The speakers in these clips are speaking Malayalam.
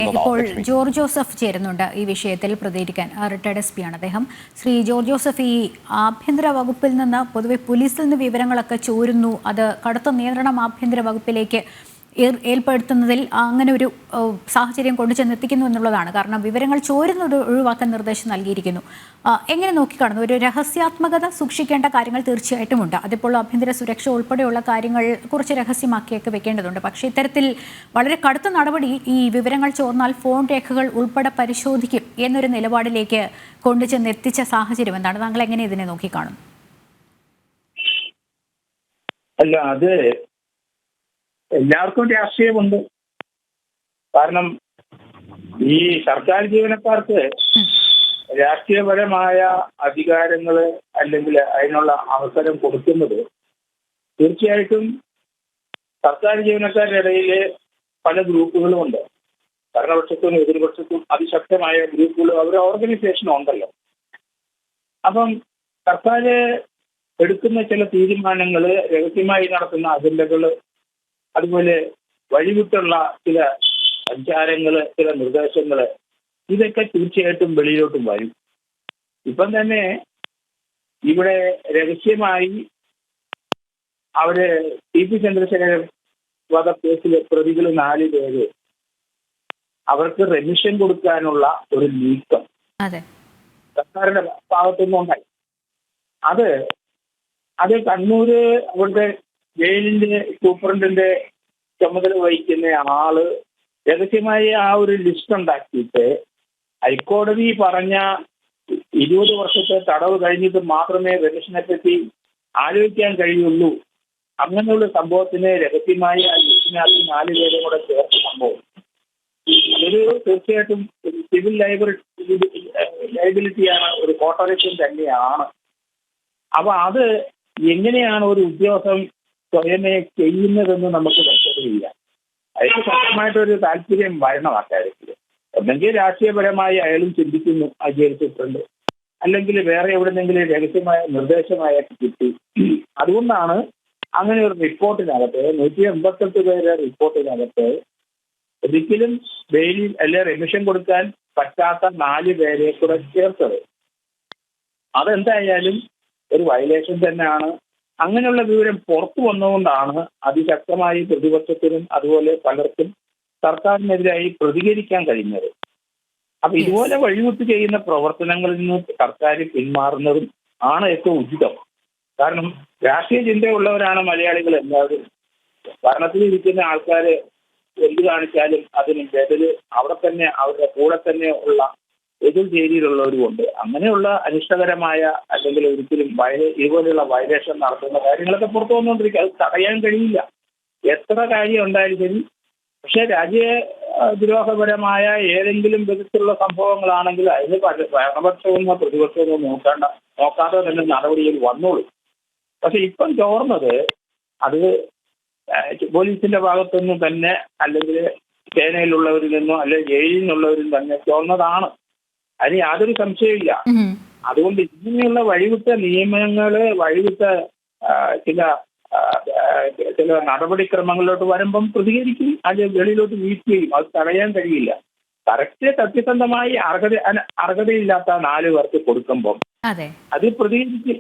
ഇപ്പോൾ ജോർജ് ജോസഫ് ചേരുന്നുണ്ട് ഈ വിഷയത്തിൽ പ്രതികരിക്കാൻ. റിട്ടയർഡ് SP ആണ് അദ്ദേഹം. ശ്രീ ജോർജ് ജോസഫ്, ഈ ആഭ്യന്തര വകുപ്പിൽ നിന്ന് പൊതുവെ പോലീസിൽ നിന്ന് വിവരങ്ങളൊക്കെ ചോരുന്നു, അത് കടുത്ത നിയന്ത്രണം ആഭ്യന്തര വകുപ്പിലേക്ക് ഏർപ്പെടുത്തുന്നതിൽ അങ്ങനെ ഒരു സാഹചര്യം കൊണ്ടുചെന്നെത്തിക്കുന്നു എന്നുള്ളതാണ്. കാരണം വിവരങ്ങൾ ചോരുന്നത് ഒഴിവാക്കാൻ നിർദ്ദേശം നൽകിയിരിക്കുന്നു. എങ്ങനെ നോക്കിക്കാണുന്നു? ഒരു രഹസ്യാത്മകത സൂക്ഷിക്കേണ്ട കാര്യങ്ങൾ തീർച്ചയായിട്ടും ഉണ്ട്. അതിപ്പോൾ ആഭ്യന്തര സുരക്ഷ ഉൾപ്പെടെയുള്ള കാര്യങ്ങൾ കുറച്ച് രഹസ്യമാക്കിയൊക്കെ വെക്കേണ്ടതുണ്ട്. പക്ഷേ ഇത്തരത്തിൽ വളരെ കടുത്ത നടപടി, ഈ വിവരങ്ങൾ ചോർന്നാൽ ഫോൺ രേഖകൾ ഉൾപ്പെടെ പരിശോധിക്കും എന്നൊരു നിലപാടിലേക്ക് കൊണ്ടുചെന്നെത്തിച്ച സാഹചര്യം എന്താണ്? താങ്കൾ എങ്ങനെ ഇതിനെ നോക്കിക്കാണുന്നു? അല്ല, അത് എല്ലാവർക്കും രാഷ്ട്രീയമുണ്ട്. കാരണം ഈ സർക്കാർ ജീവനക്കാർക്ക് രാഷ്ട്രീയപരമായ അധികാരങ്ങൾ അല്ലെങ്കിൽ അതിനുള്ള അവസരം കൊടുക്കുന്നത് തീർച്ചയായിട്ടും സർക്കാർ ജീവനക്കാരുടെ ഇടയിൽ പല ഗ്രൂപ്പുകളും ഉണ്ട്. ഭരണപക്ഷത്തും എതിർപക്ഷത്തും അതിശക്തമായ ഗ്രൂപ്പുകൾ, അവരുടെ ഓർഗനൈസേഷനും ഉണ്ടല്ലോ. അപ്പം സർക്കാർ എടുക്കുന്ന ചില തീരുമാനങ്ങൾ, രഹസ്യമായി നടത്തുന്ന അജണ്ടകൾ, അതുപോലെ വഴിവിട്ടുള്ള ചില സഞ്ചാരങ്ങൾ, ചില നിർദ്ദേശങ്ങൾ, ഇതൊക്കെ തീർച്ചയായിട്ടും വെളിയിലോട്ടും വരും. ഇപ്പം തന്നെ ഇവിടെ രഹസ്യമായി അവര് TP ചന്ദ്രശേഖരൻ വധക്കേസിലെ പ്രതികൾ 4 പേര് അവർക്ക് റെമിഷൻ കൊടുക്കാനുള്ള ഒരു നീക്കം സർക്കാരിന്റെ ഭാഗത്തുനിന്നുണ്ടായി. അത് കണ്ണൂര് അവിടുത്തെ ജയിലിന്റെ സൂപ്രണ്ടിന്റെ ചുമതല വഹിക്കുന്ന ആള് രഹസ്യമായി ആ ഒരു ലിസ്റ്റ് ഉണ്ടാക്കിയിട്ട് ഹൈക്കോടതി പറഞ്ഞ 20 വർഷത്തെ തടവ് കഴിഞ്ഞിട്ട് മാത്രമേ റെമിഷനെ പറ്റി ആലോചിക്കാൻ കഴിയുള്ളൂ. അങ്ങനെയുള്ള സംഭവത്തിന് രഹസ്യമായി ആ ലിസ്റ്റിനകത്ത് 4 പേരും കൂടെ ചേർത്ത സംഭവം അതൊരു തീർച്ചയായിട്ടും സിവിൽ ലയബിലിറ്റിയാണ്, ഒരു കോർപ്പറേഷൻ തന്നെയാണ്. അപ്പൊ അത് എങ്ങനെയാണ് ഒരു ഉദ്യോഗസ്ഥൻ സ്വയമേ ചെയ്യുന്നതെന്ന് നമുക്ക് വ്യക്തതയില്ല. അതിന് ശക്തമായിട്ടൊരു താല്പര്യം വരണം ആ കാര്യത്തിൽ. ഒന്നെങ്കിൽ രാഷ്ട്രീയപരമായി അയാളും ചിന്തിക്കുന്നു ആചരിച്ചിട്ടുണ്ട്, അല്ലെങ്കിൽ വേറെ എവിടെന്നെങ്കിലും രഹസ്യമായ നിർദ്ദേശമായ കിട്ടി. അതുകൊണ്ടാണ് അങ്ങനെ ഒരു റിപ്പോർട്ടിനകത്ത് 188 പേരുടെ റിപ്പോർട്ടിനകത്ത് ഒരിക്കലും ബെയിലിൽ അല്ലെ റെമിഷൻ കൊടുക്കാൻ പറ്റാത്ത 4 പേരെ കൂടെ ചേർത്തത്. അതെന്തായാലും ഒരു വയലേഷൻ തന്നെയാണ്. അങ്ങനെയുള്ള വിവരം പുറത്തു വന്നുകൊണ്ടാണ് അതിശക്തമായി പ്രതിപക്ഷത്തിനും അതുപോലെ പലർക്കും സർക്കാരിനെതിരായി പ്രതികരിക്കാൻ കഴിഞ്ഞത്. അപ്പൊ ഇതുപോലെ വഴിവിട്ട് ചെയ്യുന്ന പ്രവർത്തനങ്ങളിൽ നിന്ന് സർക്കാർ പിന്മാറുന്നതും ആണ് ഏറ്റവും ഉചിതം. കാരണം രാഷ്ട്രീയ ചിന്തയുള്ളവരാണ് മലയാളികൾ എല്ലാവരും. ഭരണത്തിൽ ഇരിക്കുന്ന ആൾക്കാര് എന്ത് കാണിച്ചാലും അതിന് ബദല് അവിടെ തന്നെ അവരുടെ കൂടെ തന്നെ ഉള്ള എതിർ ചേരിയിലുള്ളവരുമുണ്ട്. അങ്ങനെയുള്ള അനിഷ്ടകരമായ അല്ലെങ്കിൽ ഒരിക്കലും ഇതുപോലെയുള്ള വയലേഷൻ നടത്തുന്ന കാര്യങ്ങളൊക്കെ പുറത്തു വന്നുകൊണ്ടിരിക്കുക. അത് തടയാൻ കഴിയില്ല, എത്ര കാര്യം ഉണ്ടായാലും ശരി. പക്ഷെ രാജ്യദ്രോഹപരമായ ഏതെങ്കിലും വിധത്തിലുള്ള സംഭവങ്ങളാണെങ്കിൽ അതിന് ഭരണപക്ഷമോ പ്രതിപക്ഷമോ നോക്കാതെ തന്നെ നടപടിയിൽ വന്നോളൂ. പക്ഷെ ഇപ്പം ചോർന്നത് അത് പോലീസിന്റെ ഭാഗത്തുനിന്നും തന്നെ, അല്ലെങ്കിൽ സേനയിലുള്ളവരിൽ നിന്നോ അല്ലെങ്കിൽ ജയിലിൽ നിന്നുള്ളവരിൽ തന്നെ ചോർന്നതാണ്. അതിന് യാതൊരു സംശയമില്ല. അതുകൊണ്ട് ഇങ്ങനെയുള്ള വഴിവിട്ട നിയമങ്ങള്, വഴിവിട്ട ചില നടപടിക്രമങ്ങളിലോട്ട് വരുമ്പം പ്രതികരിക്കും, അത് വെളിയിലോട്ട് വീഴ്ചയും. അത് തടയാൻ കഴിയില്ല. കറക്റ്റ് സത്യസന്ധമായി അർഹതയില്ലാത്ത 4 പേർക്ക് കൊടുക്കുമ്പം അത് പ്രതികരിക്കും.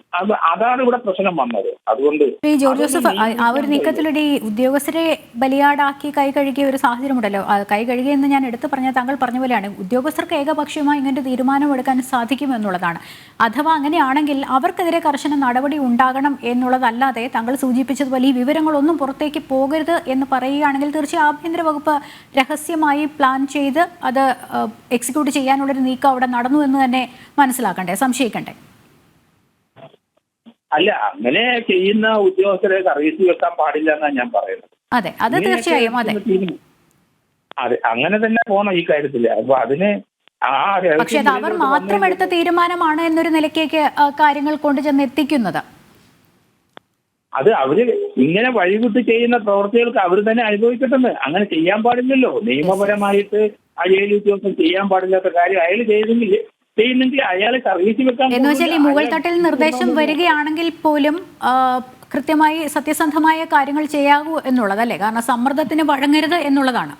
അതാണ് ഇവിടെ പ്രശ്നം വന്നത്. അതുകൊണ്ട് ജോർജ് ജോസഫ്, ആ ഒരു നീക്കത്തിലൂടെ ഈ ഉദ്യോഗസ്ഥരെ ബലിയാടാക്കി കൈ കഴുകിയ ഒരു സാഹചര്യമുണ്ടല്ലോ. കൈ കഴുകിയെന്ന് ഞാൻ എടുത്തു പറഞ്ഞ താങ്കൾ പറഞ്ഞ പോലെയാണ്, ഉദ്യോഗസ്ഥർക്ക് ഏകപക്ഷീയമായി ഇങ്ങനത്തെ തീരുമാനമെടുക്കാൻ സാധിക്കുമെന്നുള്ളതാണ്. അഥവാ അങ്ങനെയാണെങ്കിൽ അവർക്കെതിരെ കർശന നടപടി ഉണ്ടാകണം എന്നുള്ളതല്ലാതെ താങ്കൾ സൂചിപ്പിച്ചതുപോലെ ഈ വിവരങ്ങളൊന്നും പുറത്തേക്ക് പോകരുത് എന്ന് പറയുകയാണെങ്കിൽ തീർച്ചയായും ആഭ്യന്തര വകുപ്പ് രഹസ്യമായി പ്ലാൻ ചെയ്ത് അത് എക്സിക്യൂട്ട് ചെയ്യാനുള്ളൊരു നീക്കം അവിടെ നടന്നു എന്ന് തന്നെ മനസ്സിലാക്കണ്ടേ, സംശയിക്കണ്ടേ? അല്ല, അങ്ങനെ ചെയ്യുന്ന ഉദ്യോഗസ്ഥരെ സർവീസിൽ വെക്കാൻ പാടില്ല എന്നാണ് ഞാൻ പറയുന്നത്. അതെ, അത് തീർച്ചയായും അതെ, അങ്ങനെ തന്നെ പോണം ഈ കാര്യത്തില്. അപ്പൊ അതിന് പക്ഷെ അത് അവർ മാത്രം എടുത്ത തീരുമാനമാണ് എന്നൊരു നിലയ്ക്കേക്ക് കാര്യങ്ങൾ കൊണ്ടുചെന്ന് എത്തിക്കുന്നത്. അത് അവര് ഇങ്ങനെ വഴിവിട്ട് ചെയ്യുന്ന പ്രവർത്തികൾക്ക് അവർ തന്നെ അനുഭവിക്കട്ടെന്ന്. അങ്ങനെ ചെയ്യാൻ പാടില്ലല്ലോ. നിയമപരമായിട്ട് ആ ജയിൽ ഉദ്യോഗസ്ഥൻ ചെയ്യാൻ പാടില്ലാത്ത കാര്യം അയാൾ ചെയ്യുന്നെങ്കിൽ അയാളെ സർവീസിൽ വെക്കാൻ. എന്ന് വെച്ചാൽ ഈ മുകൾ തട്ടിൽ നിർദ്ദേശം വരികയാണെങ്കിൽ പോലും കൃത്യമായി സത്യസന്ധമായ കാര്യങ്ങൾ ചെയ്യാവൂ എന്നുള്ളതല്ലേ? കാരണം സമ്മർദ്ദത്തിന് വഴങ്ങരുത് എന്നുള്ളതാണ്.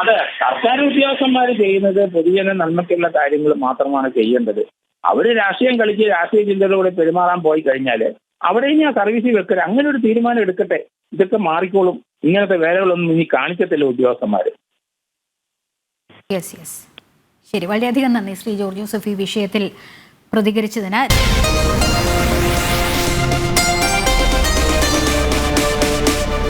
അതെ, സർക്കാർ ഉദ്യോഗസ്ഥന്മാർ ചെയ്യുന്നത് പൊതുജന നന്മയ്ക്കുള്ള കാര്യങ്ങൾ മാത്രമാണ് ചെയ്യേണ്ടത്. അവര് രാഷ്ട്രീയം കളിച്ച് രാഷ്ട്രീയ ചിന്തകളോടെ പെരുമാറാൻ പോയി കഴിഞ്ഞാൽ അവിടെ ഇനി ആ സർവീസിൽ വെക്കട്ടെ, അങ്ങനെ ഒരു തീരുമാനം എടുക്കട്ടെ. ഇതൊക്കെ മാറിക്കോളും. ഇങ്ങനത്തെ വേലകളൊന്നും ഇനി കാണിക്കത്തില്ല ഉദ്യോഗസ്ഥന്മാർ. യെസ് യെസ്, ശരി, വളരെയധികം നന്ദി ശ്രീ ജോർജ് ജോസഫ് ഈ വിഷയത്തിൽ പ്രതികരിച്ചതിന്.